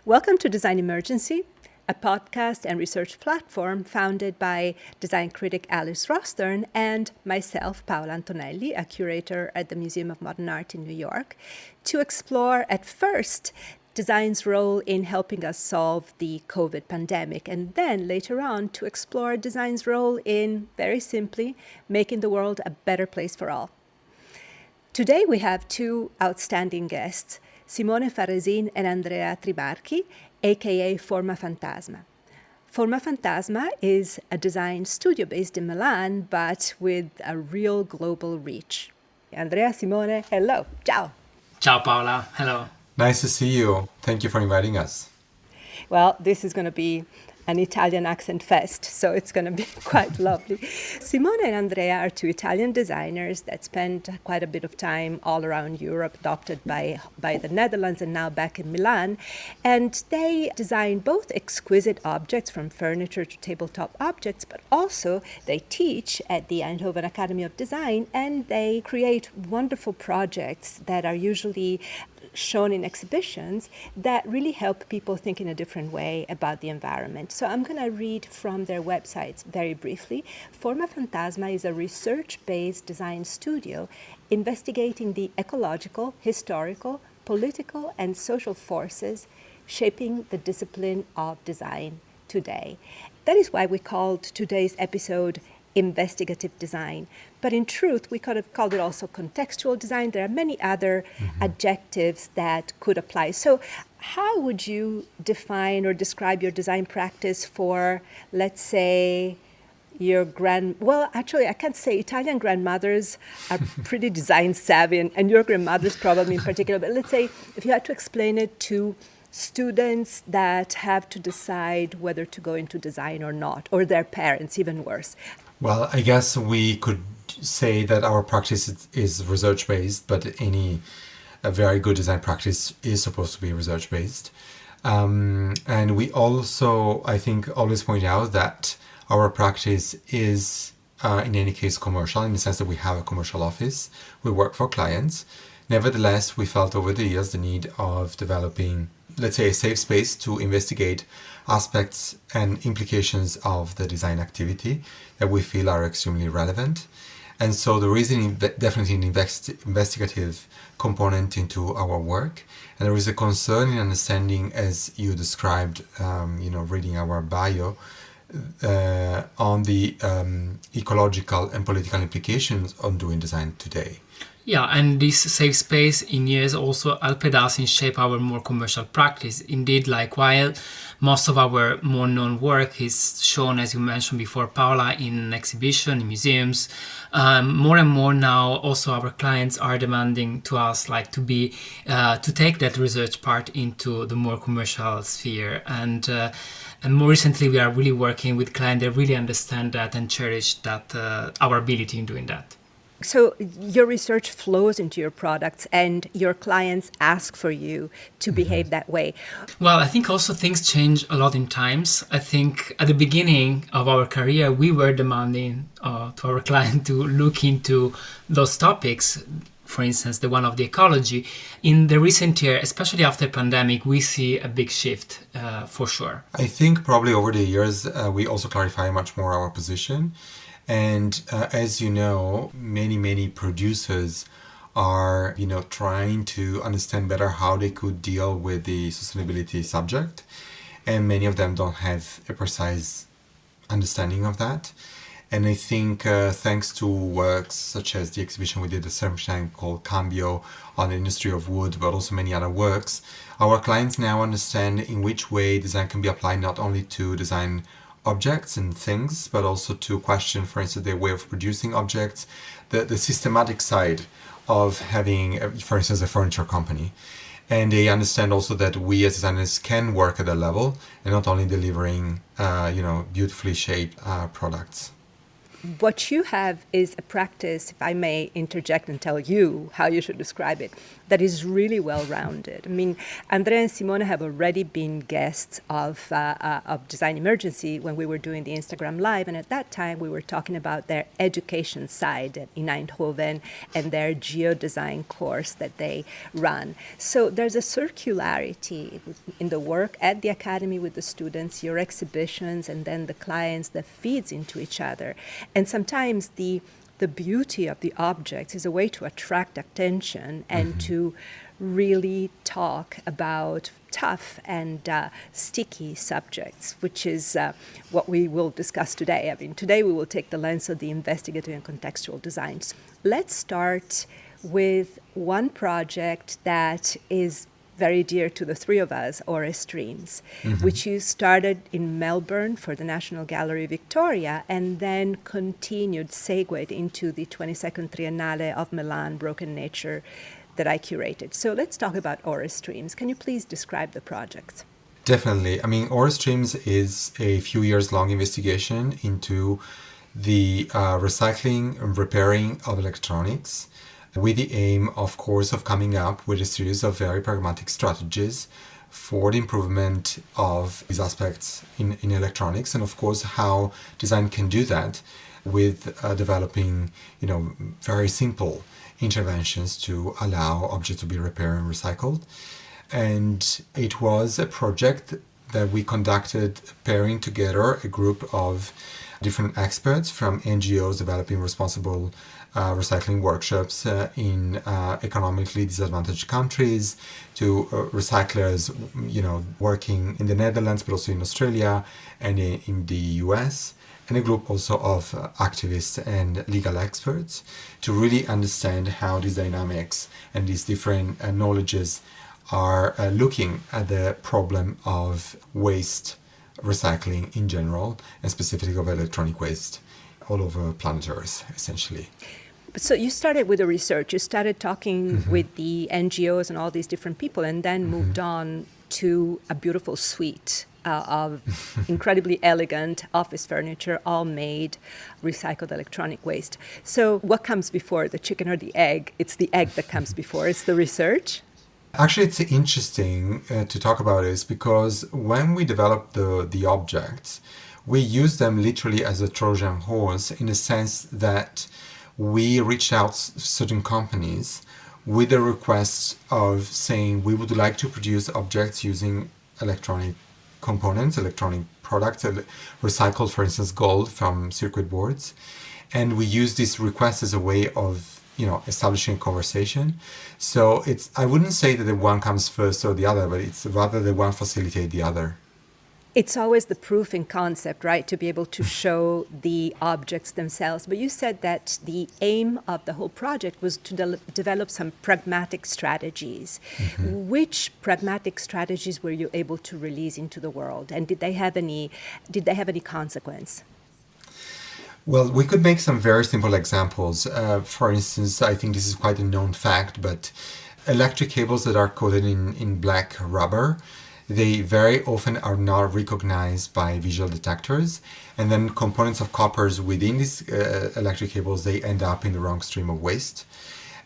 Welcome to Design Emergency, a podcast and research platform founded by design critic Alice Rostern and myself, Paola Antonelli, a curator at the Museum of Modern Art in New York, to explore at first design's role in helping us solve the COVID pandemic, and then later on to explore design's role in, very simply, making the world a better place for all. Today we have two outstanding guests, Simone Farresin and Andrea Trimarchi, aka Formafantasma. Formafantasma is a design studio based in Milan, but with a real global reach. Andrea, Simone, hello. Ciao. Ciao, Paola. Hello. Nice to see you. Thank you for inviting us. Well, this is going to be an Italian accent fest, so it's going to be quite lovely. Simone and Andrea are two Italian designers that spent quite a bit of time all around Europe, adopted by the Netherlands and now back in Milan. And they design both exquisite objects, from furniture to tabletop objects, but also they teach at the Eindhoven Academy of Design, and they create wonderful projects that are usually shown in exhibitions that really help people think in a different way about the environment. So I'm going to read from their websites very briefly. Formafantasma is a research-based design studio investigating the ecological, historical, political, and social forces shaping the discipline of design today. That is why we called today's episode investigative design. But in truth, we could have called it also contextual design. There are many other adjectives that could apply. So how would you define or describe your design practice for, let's say, I can't say Italian grandmothers are pretty design savvy, and your grandmothers probably in particular, but let's say if you had to explain it to students that have to decide whether to go into design or not, or their parents, even worse. Well, I guess we could say that our practice is research-based, but a very good design practice is supposed to be research-based. And we also, I think, always point out that our practice is, in any case, commercial, in the sense that we have a commercial office. We work for clients. Nevertheless, we felt over the years the need of developing, let's say, a safe space to investigate aspects and implications of the design activity that we feel are extremely relevant. And so there is definitely an investigative component into our work. And there is a concern in understanding, as you described, reading our bio, on the ecological and political implications on doing design today. Yeah, and this safe space in years also helped us in shape our more commercial practice. Indeed, like while most of our more known work is shown, as you mentioned before, Paola, in exhibition, in museums, more and more now also our clients are demanding to us to take that research part into the more commercial sphere. And more recently, we are really working with clients that really understand that and cherish that our ability in doing that. So your research flows into your products and your clients ask for you to behave that way. Well, I think also things change a lot in times. I think at the beginning of our career, we were demanding to our client to look into those topics. For instance, the one of the ecology. In the recent year, especially after pandemic, we see a big shift for sure. I think probably over the years, we also clarify much more our position. And as you know, many producers are, trying to understand better how they could deal with the sustainability subject. And many of them don't have a precise understanding of that. And I think thanks to works such as the exhibition we did at Trojan called Cambio on the industry of wood, but also many other works, our clients now understand in which way design can be applied not only to design objects and things, but also to question, for instance, their way of producing objects, the systematic side of having, for instance, a furniture company. And they understand also that we as designers can work at that level and not only delivering, beautifully shaped products. what you have is a practice, if I may interject and tell you how you should describe it, that is really well-rounded. I mean, Andrea and Simone have already been guests of Design Emergency when we were doing the Instagram Live, and at that time we were talking about their education side in Eindhoven and their geodesign course that they run. So there's a circularity in the work at the academy with the students, your exhibitions, and then the clients that feeds into each other. And sometimes the beauty of the objects is a way to attract attention and to really talk about tough and sticky subjects, which is what we will discuss today. I mean, today we will take the lens of the investigative and contextual designs. Let's start with one project that is very dear to the three of us, Aura Streams, which you started in Melbourne for the National Gallery Victoria and then continued, segued into the 22nd Triennale of Milan, Broken Nature, that I curated. So let's talk about Aura Streams. Can you please describe the project? Definitely. I mean, Aura Streams is a few years long investigation into the recycling and repairing of electronics, with the aim, of course, of coming up with a series of very pragmatic strategies for the improvement of these aspects in electronics, and of course how design can do that with developing, very simple interventions to allow objects to be repaired and recycled. And it was a project that we conducted pairing together a group of different experts from NGOs developing responsible recycling workshops in economically disadvantaged countries, to recyclers, working in the Netherlands, but also in Australia and in the US, and a group also of activists and legal experts to really understand how these dynamics and these different knowledges are looking at the problem of waste recycling in general, and specifically of electronic waste all over planet Earth, essentially. So you started with the research, you started talking with the NGOs and all these different people, and then moved on to a beautiful suite of incredibly elegant office furniture, all made recycled electronic waste. So what comes before, the chicken or the egg? It's the egg that comes before, it's the research? Actually, it's interesting to talk about this because when we developed the objects, we used them literally as a Trojan horse, in the sense that we reached out to certain companies with a request of saying we would like to produce objects using electronic components, electronic products, recycled, for instance, gold from circuit boards. And we use this request as a way of establishing a conversation. So I wouldn't say that the one comes first or the other, but it's rather the one facilitate the other. It's always the proof in concept, right, to be able to show the objects themselves. But you said that the aim of the whole project was to develop some pragmatic strategies. Which pragmatic strategies were you able to release into the world, and did they have any consequence? Well, we could make some very simple examples. For instance, I think this is quite a known fact, but electric cables that are coated in black rubber, they very often are not recognized by visual detectors, and then components of coppers within these electric cables, they end up in the wrong stream of waste.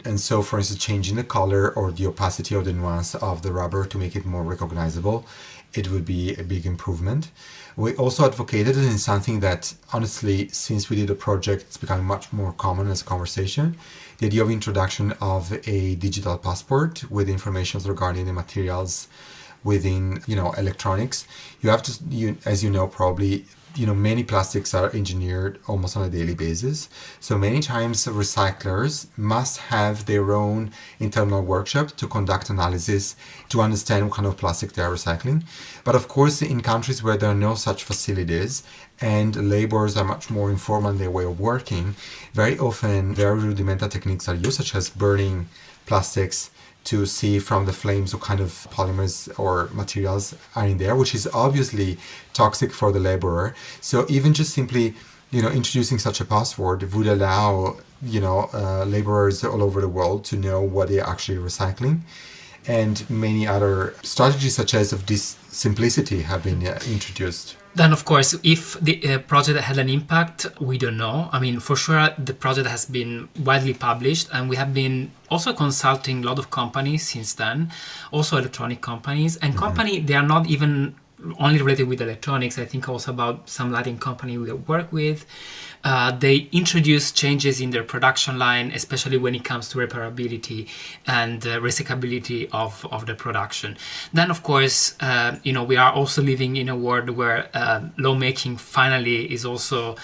And so, for instance, changing the color or the opacity or the nuance of the rubber to make it more recognizable, it would be a big improvement. We also advocated in something that, honestly, since we did a project, it's becoming much more common as a conversation, the idea of introduction of a digital passport with information regarding the materials within electronics. You have to, as you know, probably, many plastics are engineered almost on a daily basis. So many times recyclers must have their own internal workshop to conduct analysis to understand what kind of plastic they are recycling. But of course, in countries where there are no such facilities and laborers are much more informal in their way of working, very often very rudimentary techniques are used, such as burning plastics to see from the flames what kind of polymers or materials are in there, which is obviously toxic for the laborer. So even just simply, introducing such a password would allow, laborers all over the world to know what they're actually recycling. and many other strategies such as of this simplicity have been introduced. Then, of course, if the project had an impact, we don't know. I mean, for sure, the project has been widely published, and we have been also consulting a lot of companies since then, also electronic companies. And company, they are not even only related with electronics. I think also about some lighting company we work with. They introduce changes in their production line, especially when it comes to repairability and recyclability of the production. Then, of course, we are also living in a world where lawmaking finally is also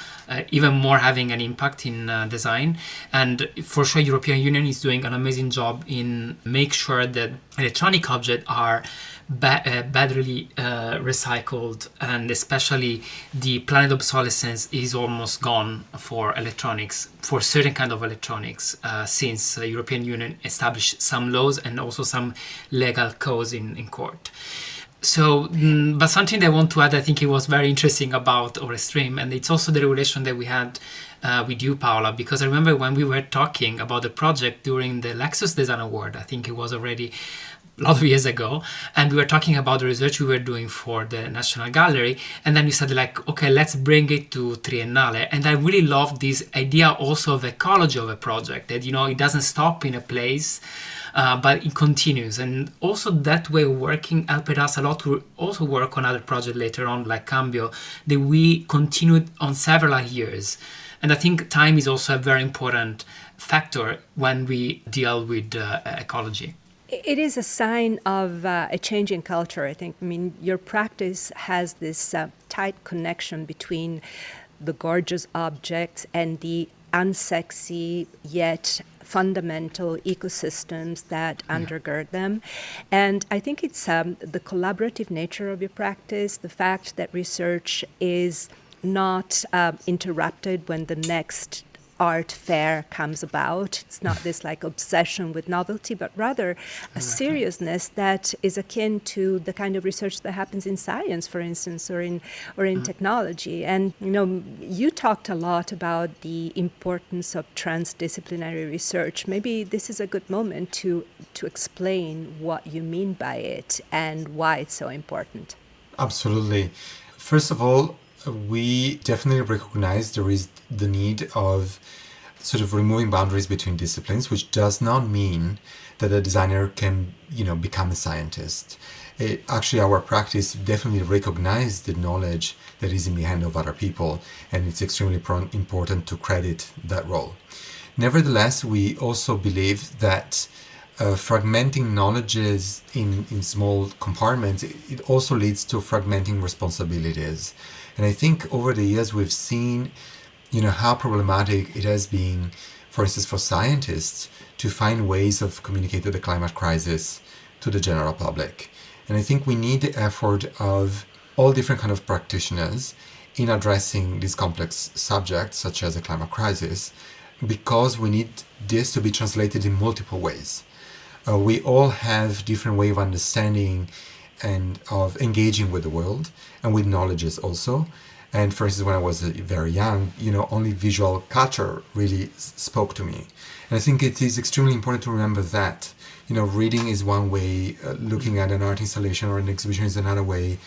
even more having an impact in design. And for sure, European Union is doing an amazing job in make sure that electronic objects are badly recycled, and especially the planned obsolescence is almost gone for electronics, for certain kind of electronics, since the European Union established some laws and also some legal codes in court. So, but something that I want to add, I think it was very interesting about our stream, and it's also the relation that we had with you, Paola, because I remember when we were talking about the project during the Lexus Design Award, I think it was already a lot of years ago, and we were talking about the research we were doing for the National Gallery, and then we said like, okay, let's bring it to Triennale. And I really loved this idea also of ecology of a project, that it doesn't stop in a place, but it continues. And also that way of working helped us a lot to also work on other projects later on, like Cambio, that we continued on several years. And I think time is also a very important factor when we deal with ecology. It is a sign of a change in culture, I think. I mean, your practice has this tight connection between the gorgeous objects and the unsexy yet fundamental ecosystems that undergird them. And I think it's the collaborative nature of your practice, the fact that research is not interrupted when the next art fair comes about. It's not this like obsession with novelty, but rather a seriousness that is akin to the kind of research that happens in science, for instance, or in technology. And you talked a lot about the importance of transdisciplinary research. Maybe this is a good moment to explain what you mean by it and why it's so important. Absolutely. First of all, we definitely recognize there is the need of sort of removing boundaries between disciplines, which does not mean that a designer can, become a scientist. Actually, our practice definitely recognizes the knowledge that is in the hand of other people, and it's extremely important to credit that role. Nevertheless, we also believe that fragmenting knowledges in small compartments, it also leads to fragmenting responsibilities. And I think over the years we've seen, how problematic it has been, for instance, for scientists to find ways of communicating the climate crisis to the general public. And I think we need the effort of all different kind of practitioners in addressing these complex subjects, such as the climate crisis, because we need this to be translated in multiple ways. We all have different way of understanding and of engaging with the world and with knowledges also. And for instance, when I was very young, only visual culture really spoke to me. And I think it is extremely important to remember that, reading is one way, looking at an art installation or an exhibition is another way,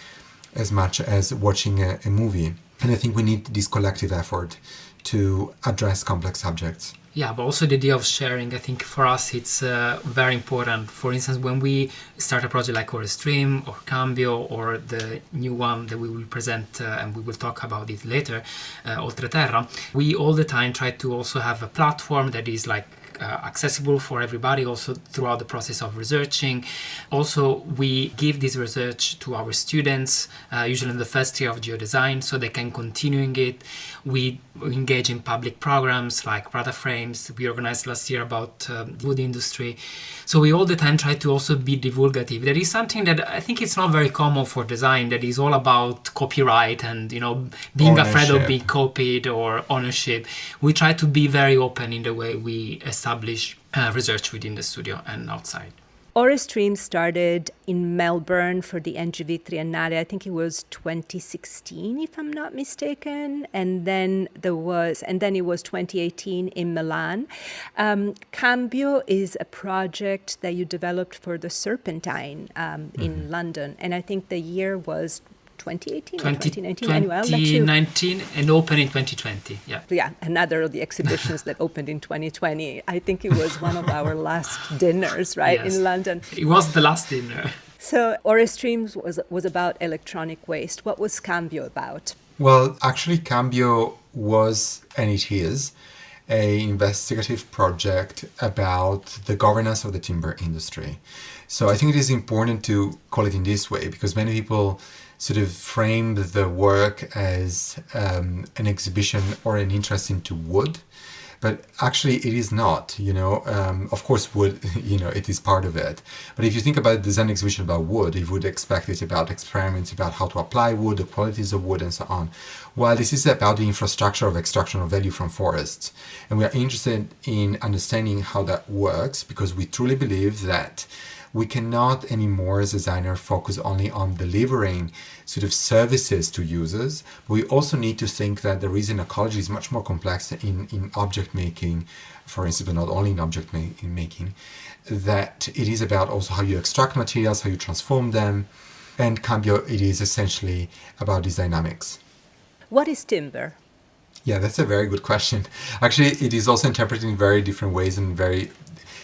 as much as watching a movie. And I think we need this collective effort to address complex subjects. Yeah, but also the idea of sharing, I think for us it's very important. For instance, when we start a project like Our Stream or Cambio or the new one that we will present and we will talk about it later, Oltreterra, we all the time try to also have a platform that is like accessible for everybody also throughout the process of researching. Also, we give this research to our students, usually in the first year of geodesign, so they can continuing it. We engage in public programs like Prada Frames. We organized last year about the wood industry. So we all the time try to also be divulgative. There is something that I think it's not very common for design, that is all about copyright and, being afraid of being copied or ownership. We try to be very open in the way we establish research within the studio and outside. Ore Stream started in Melbourne for the NGV Triennale. I think it was 2016, if I'm not mistaken, and then it was 2018 in Milan. Cambio is a project that you developed for the Serpentine in London, and I think the year was 2018 or 2019. Anyway, I'll let you... 2019 and open in 2020. Yeah, another of the exhibitions that opened in 2020. I think it was one of our last dinners, right, Yes. in London. It was the last dinner. So Ore Streams was about electronic waste. What was Cambio about? Well, actually, Cambio was, and it is, an investigative project about the governance of the timber industry. So I think it is important to call it in this way, because many people sort of framed the work as an exhibition or an interest into wood, but actually it is not, of course wood, it is part of it. But if you think about a design exhibition about wood, you would expect it about experiments about how to apply wood, the qualities of wood and so on. While this is about the infrastructure of extraction of value from forests. And we are interested in understanding how that works, because we truly believe that we cannot anymore as designers focus only on delivering sort of services to users. We also need to think that the reason ecology is much more complex in object making, for instance, but not only in object making, that it is about also how you extract materials, how you transform them. And Cambio, it is essentially about these dynamics. What is timber? Yeah, that's a very good question. Actually, it is also interpreted in very different ways and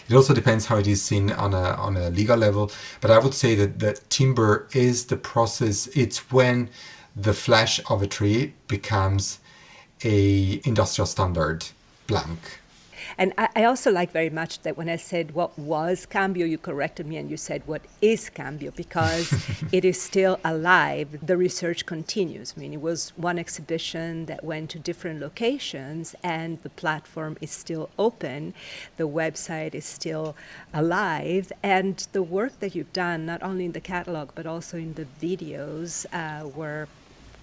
it also depends how it is seen on a legal level. But I would say that timber is the process. It's when the flesh of a tree becomes a industrial standard blank. And I also like very much that when I said what was Cambio, you corrected me and you said what is Cambio, because it is still alive. The research continues. I mean, it was one exhibition that went to different locations and the platform is still open. The website is still alive. And the work that you've done, not only in the catalog, but also in the videos, were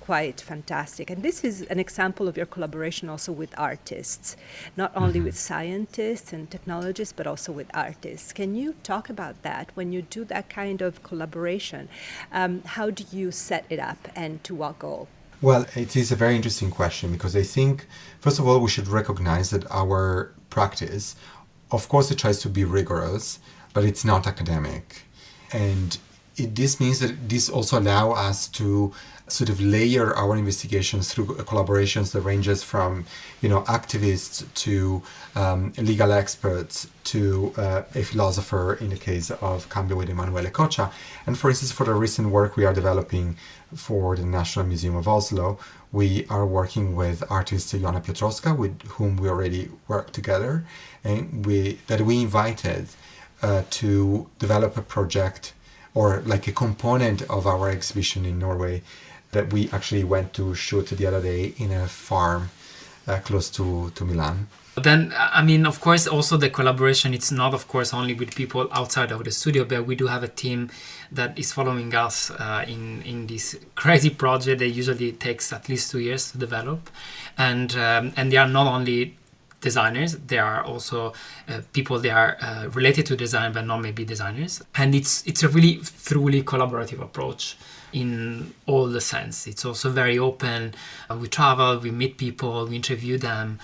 quite fantastic. And this is an example of your collaboration also with artists, not only with scientists and technologists, but also with artists. Can you talk about that? When you do that kind of collaboration, how do you set it up and to what goal? Well, it is a very interesting question, because I think, first of all, we should recognize that our practice, of course, it tries to be rigorous, but it's not academic. And this means that this also allows us to sort of layer our investigations through collaborations that ranges from, activists to legal experts to a philosopher in the case of Cambio with Emanuele Coccia. And for instance, for the recent work we are developing for the National Museum of Oslo, we are working with artist Joanna Piotrowska, with whom we already work together, and we invited to develop a project or like a component of our exhibition in Norway that we actually went to shoot the other day in a farm close to Milan. Then, of course, also the collaboration, it's not, of course, only with people outside of the studio, but we do have a team that is following us in this crazy project that usually takes at least 2 years to develop. And they are not only designers, there are also people that are related to design, but not maybe designers. And it's a really truly collaborative approach in all the sense. It's also very open. We travel, we meet people, we interview them.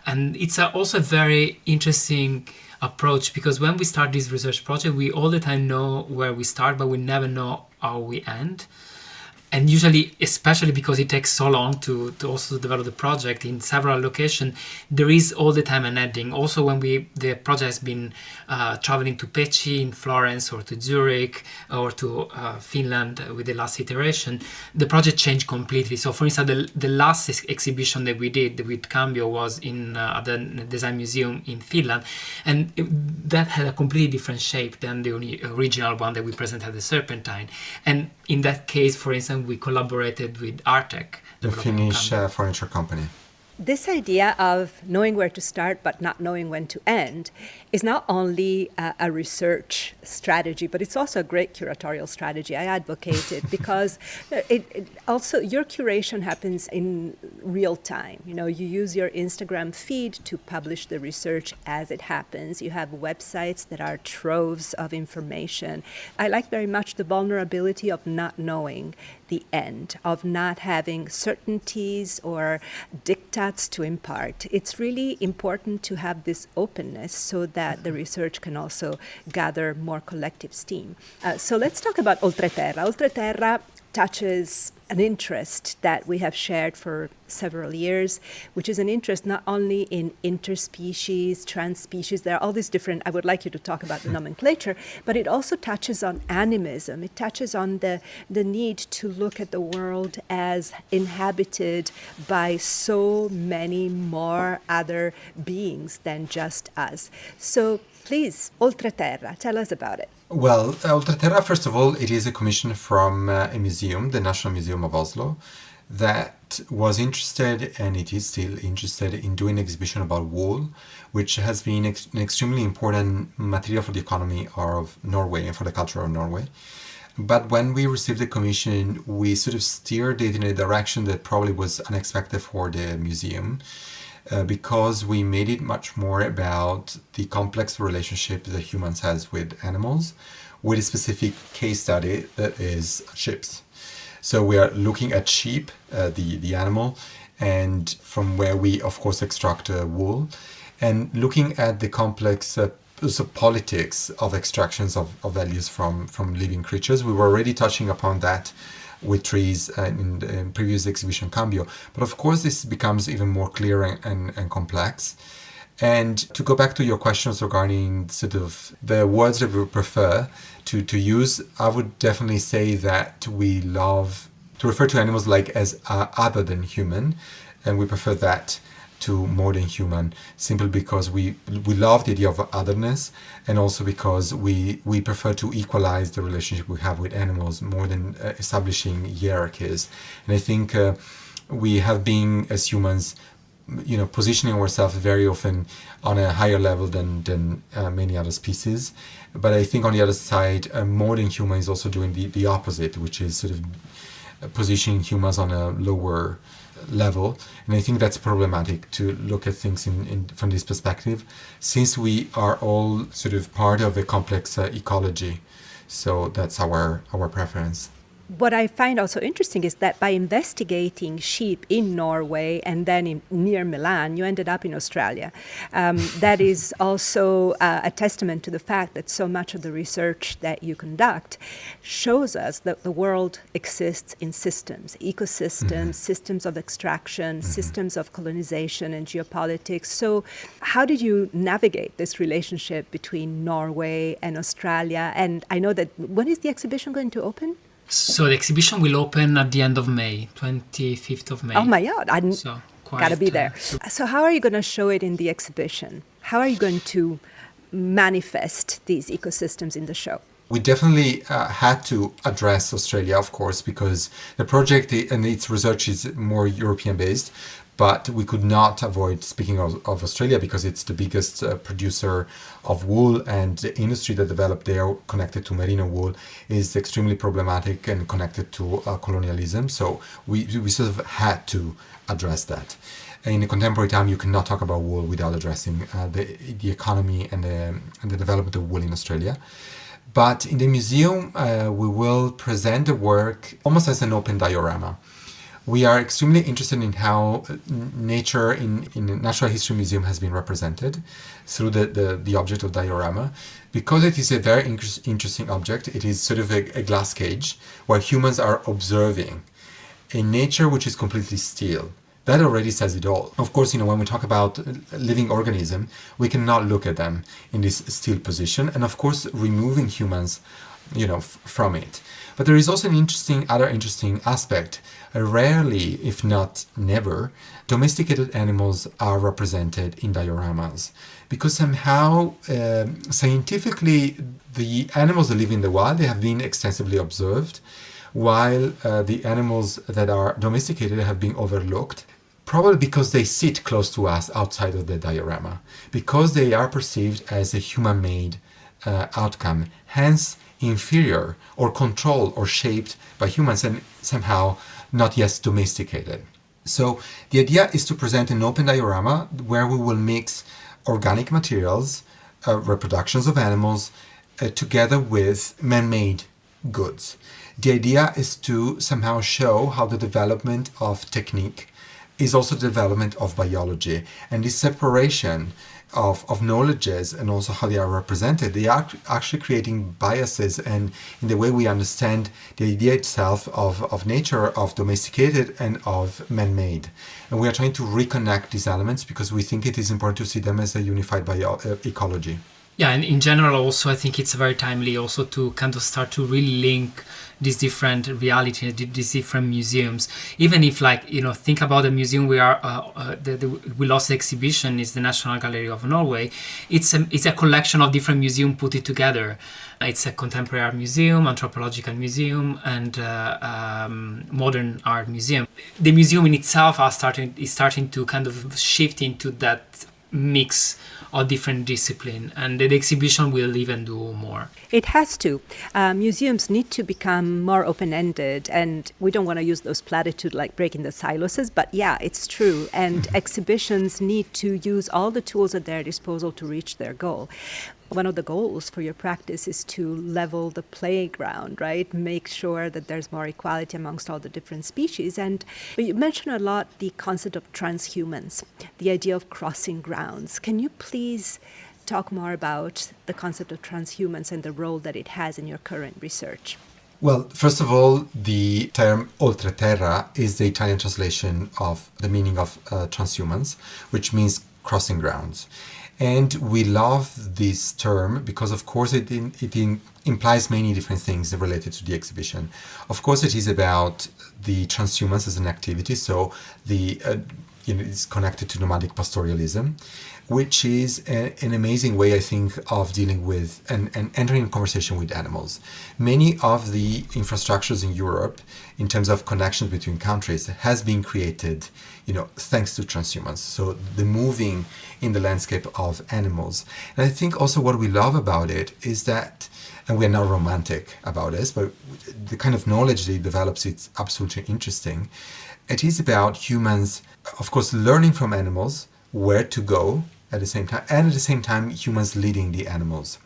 And it's also a very interesting approach, because when we start this research project, we all the time know where we start, but we never know how we end. And usually, especially because it takes so long to also develop the project in several locations, there is all the time an ending. Also, when the project has been traveling to Pecci in Florence, or to Zurich, or to Finland with the last iteration, the project changed completely. So, for instance, the last exhibition that we did with Cambio was at the Design Museum in Finland, and that had a completely different shape than the original one that we presented at the Serpentine. And in that case, for instance, we collaborated with Artec, the Finnish furniture company. This idea of knowing where to start but not knowing when to end is not only a research strategy, but it's also a great curatorial strategy. I advocate it because it also, your curation happens in real time. You use your Instagram feed to publish the research as it happens. You have websites that are troves of information. I like very much the vulnerability of not knowing the end, of not having certainties or diktats to impart. It's really important to have this openness so that the research can also gather more collective steam. So let's talk about Oltreterra. Oltreterra touches an interest that we have shared for several years, which is an interest not only in interspecies, transspecies, there are all these different, I would like you to talk about the nomenclature, but it also touches on animism. It touches on the need to look at the world as inhabited by so many more other beings than just us. So please, Oltreterra, tell us about it. Well, Oltreterra, first of all, it is a commission from a museum, the National Museum of Oslo, that was interested, and it is still interested, in doing an exhibition about wool, which has been an extremely important material for the economy of Norway and for the culture of Norway. But when we received the commission, we sort of steered it in a direction that probably was unexpected for the museum. Because we made it much more about the complex relationship that humans has with animals, with a specific case study that is sheep. So we are looking at sheep, the animal, and from where we, of course, extract wool, and looking at the complex politics of extractions of values from living creatures. We were already touching upon that with trees in the previous exhibition Cambio. But of course, this becomes even more clear and complex. And to go back to your questions regarding sort of the words that we prefer to use, I would definitely say that we love to refer to animals like as other than human, and we prefer that to more than human, simply because we love the idea of otherness, and also because we prefer to equalize the relationship we have with animals more than establishing hierarchies. And I think we have been, as humans, positioning ourselves very often on a higher level than many other species. But I think on the other side, more than human is also doing the opposite, which is sort of positioning humans on a lower level. And I think that's problematic to look at things from this perspective, since we are all sort of part of a complex ecology. So that's our preference. What I find also interesting is that by investigating sheep in Norway and then near Milan, you ended up in Australia. That is also a testament to the fact that so much of the research that you conduct shows us that the world exists in systems, ecosystems, systems of extraction, systems of colonization and geopolitics. So how did you navigate this relationship between Norway and Australia? And I know that, when is the exhibition going to open? So the exhibition will open at the end of May, 25th of May. Oh my God, I gotta be there. So how are you going to show it in the exhibition? How are you going to manifest these ecosystems in the show? We definitely had to address Australia, of course, because the project and its research is more European based. But we could not avoid speaking of Australia because it's the biggest producer of wool, and the industry that developed there connected to merino wool is extremely problematic and connected to colonialism. So we sort of had to address that. In the contemporary time, you cannot talk about wool without addressing the economy and the development of wool in Australia. But in the museum, we will present the work almost as an open diorama. We are extremely interested in how nature in the Natural History Museum has been represented through the object of diorama. Because it is a very interesting object, it is sort of a glass cage where humans are observing a nature which is completely still. That already says it all. Of course, when we talk about living organism, we cannot look at them in this still position, and of course, removing humans, from it. But there is also other interesting aspect. Rarely, if not never, domesticated animals are represented in dioramas, because somehow, scientifically, the animals that live in the wild, they have been extensively observed, while the animals that are domesticated have been overlooked. probably because they sit close to us outside of the diorama, because they are perceived as a human-made outcome, hence inferior or controlled or shaped by humans and somehow not yet domesticated. So the idea is to present an open diorama where we will mix organic materials, reproductions of animals, together with man-made goods. The idea is to somehow show how the development of technique is also the development of biology, and this separation of knowledges and also how they are represented, they are actually creating biases and in the way we understand the idea itself of nature, of domesticated and of man-made. And we are trying to reconnect these elements because we think it is important to see them as a unified ecology. Yeah, and in general also I think it's very timely also to kind of start to really link these different realities, these different museums. Even if, like, you know, think about the museum we lost the exhibition is the National Gallery of Norway. It's a collection of different museums put it together. It's a contemporary art museum, anthropological museum, and modern art museum. The museum in itself is starting to kind of shift into that mix of different discipline, and the exhibition will even do more. It has to. Museums need to become more open-ended, and we don't want to use those platitudes like breaking the silos, but yeah, it's true. And exhibitions need to use all the tools at their disposal to reach their goal. One of the goals for your practice is to level the playground, right? Make sure that there's more equality amongst all the different species. And you mentioned a lot the concept of transhumans, the idea of crossing grounds. Can you please talk more about the concept of transhumans and the role that it has in your current research? Well, first of all, the term oltreterra is the Italian translation of the meaning of transhumans, which means crossing grounds. And we love this term because, of course, it implies many different things related to the exhibition. Of course, it is about the transhumance as an activity, so it's connected to nomadic pastoralism, which is an amazing way, I think, of dealing with and entering conversation with animals. Many of the infrastructures in Europe, in terms of connections between countries, has been created, thanks to transhumance. So the moving in the landscape of animals. And I think also what we love about it is that, and we're not romantic about this, but the kind of knowledge that it develops, it's absolutely interesting. It is about humans, of course, learning from animals where to go at the same time, and at the same time, humans leading the animals.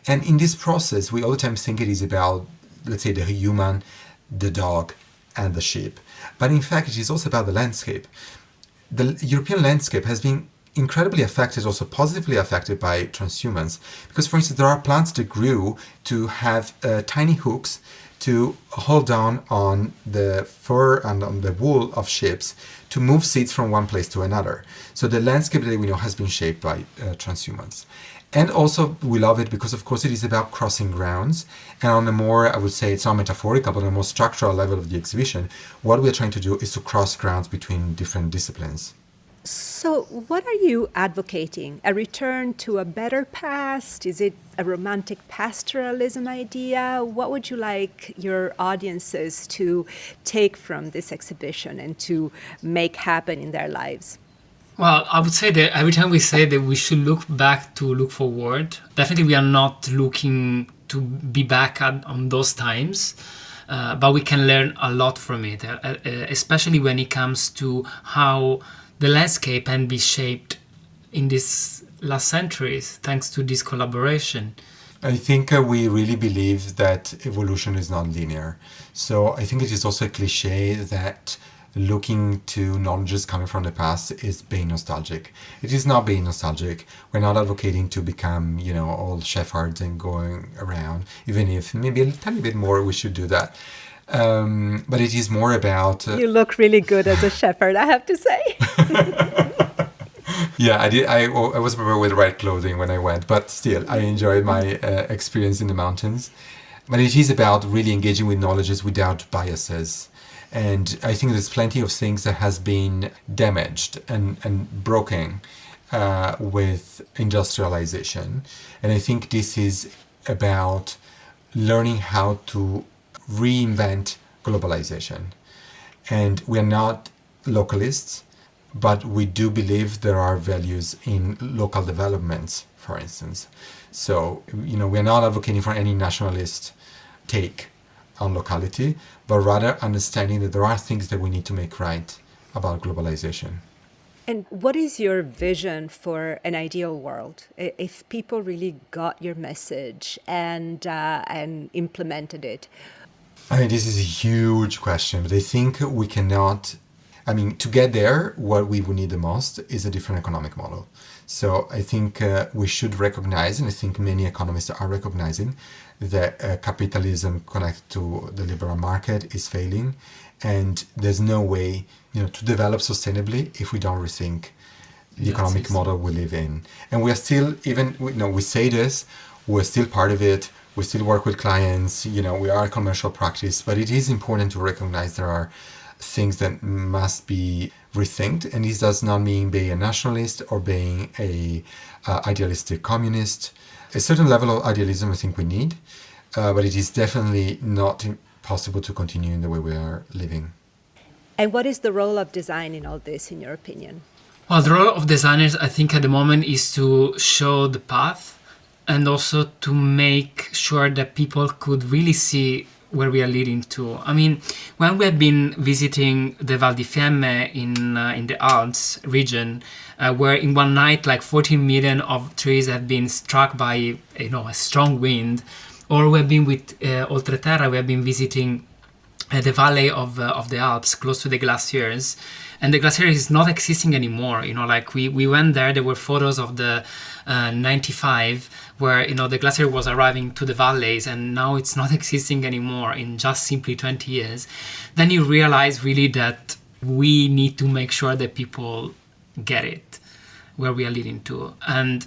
And in this process, we all the time think it is about, let's say, the human, the dog, and the sheep. But in fact, it is also about the landscape. The European landscape has been incredibly affected, also positively affected by transhumance. Because, for instance, there are plants that grew to have tiny hooks to hold down on the fur and on the wool of sheep to move seeds from one place to another. So the landscape that we know has been shaped by transhumance. And also we love it because, of course, it is about crossing grounds. And on a more, I would say, it's not metaphorical, but on a more structural level of the exhibition, what we're trying to do is to cross grounds between different disciplines. So what are you advocating? A return to a better past? Is it a romantic pastoralism idea? What would you like your audiences to take from this exhibition and to make happen in their lives? Well, I would say that every time we say that we should look back to look forward, definitely we are not looking to be back on those times, but we can learn a lot from it, especially when it comes to how the landscape can be shaped in these last centuries thanks to this collaboration. I think we really believe that evolution is not linear. So I think it is also a cliche that looking to knowledges coming from the past is being nostalgic. It is not being nostalgic. We're not advocating to become, old shepherds and going around, even if maybe a tiny bit more we should do that. But it is more about... You look really good as a shepherd, I have to say. Yeah, I did. I was prepared with the right clothing when I went, but still, I enjoyed my experience in the mountains. But it is about really engaging with knowledges without biases. And I think there's plenty of things that has been damaged and broken with industrialization. And I think this is about learning how to reinvent globalization. And we are not localists. but we do believe there are values in local developments, for instance. So, we are not advocating for any nationalist take on locality, but rather understanding that there are things that we need to make right about globalization. And what is your vision for an ideal world? If people really got your message and implemented it? I mean, this is a huge question, but I think we cannot. To get there, what we would need the most is a different economic model. So I think we should recognize, and I think many economists are recognizing, that capitalism connected to the liberal market is failing, and there's no way, to develop sustainably if we don't rethink the economic model we live in. And we are still, we say this, we're still part of it. We still work with clients. We are a commercial practice, but it is important to recognize there are things that must be rethinked, and this does not mean being a nationalist or being a idealistic communist. A certain level of idealism I think we need, but it is definitely not possible to continue in the way we are living. And what is the role of design in all this, in your opinion? Well, the role of designers, I think, at the moment is to show the path and also to make sure that people could really see where we are leading to. When we have been visiting the Val di Fiemme in the Alps region, where in one night, 14 million of trees have been struck by a strong wind, or we have been with Oltreterra, we have been visiting the valley of the Alps, close to the glaciers, and the glacier is not existing anymore. We went there were photos of the 95 where the glacier was arriving to the valleys, and now it's not existing anymore in just simply 20 years. Then you realize really that we need to make sure that people get it, where we are leading to. And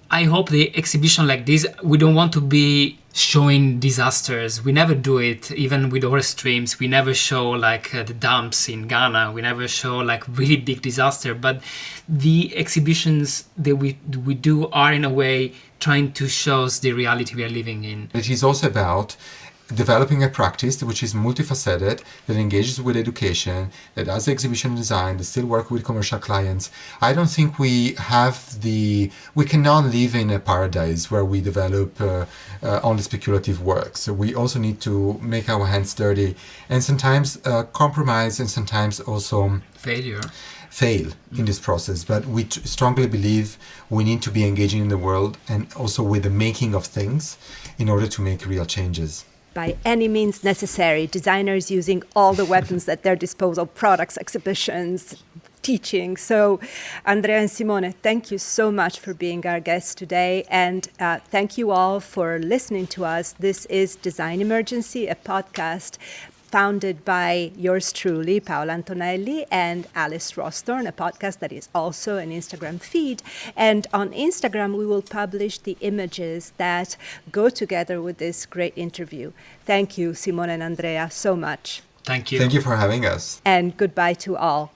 I hope the exhibition like this, we don't want to be showing disasters. We never do it, even with our streams. We never show the dumps in Ghana. We never show really big disaster. But the exhibitions that we do are in a way trying to show us the reality we are living in. It is also about developing a practice which is multifaceted, that engages with education, that does exhibition design, that still work with commercial clients. I don't think we cannot live in a paradise where we develop only speculative work. So we also need to make our hands dirty and sometimes compromise, and sometimes also fail in this process. But we strongly believe we need to be engaging in the world and also with the making of things in order to make real changes. By any means necessary, designers using all the weapons at their disposal, products, exhibitions, teaching. So, Andrea and Simone, thank you so much for being our guests today. And thank you all for listening to us. This is Design Emergency, a podcast founded by yours truly, Paola Antonelli, and Alice Rosthorn, a podcast that is also an Instagram feed. And on Instagram, we will publish the images that go together with this great interview. Thank you, Simone and Andrea, so much. Thank you. Thank you for having us. And goodbye to all.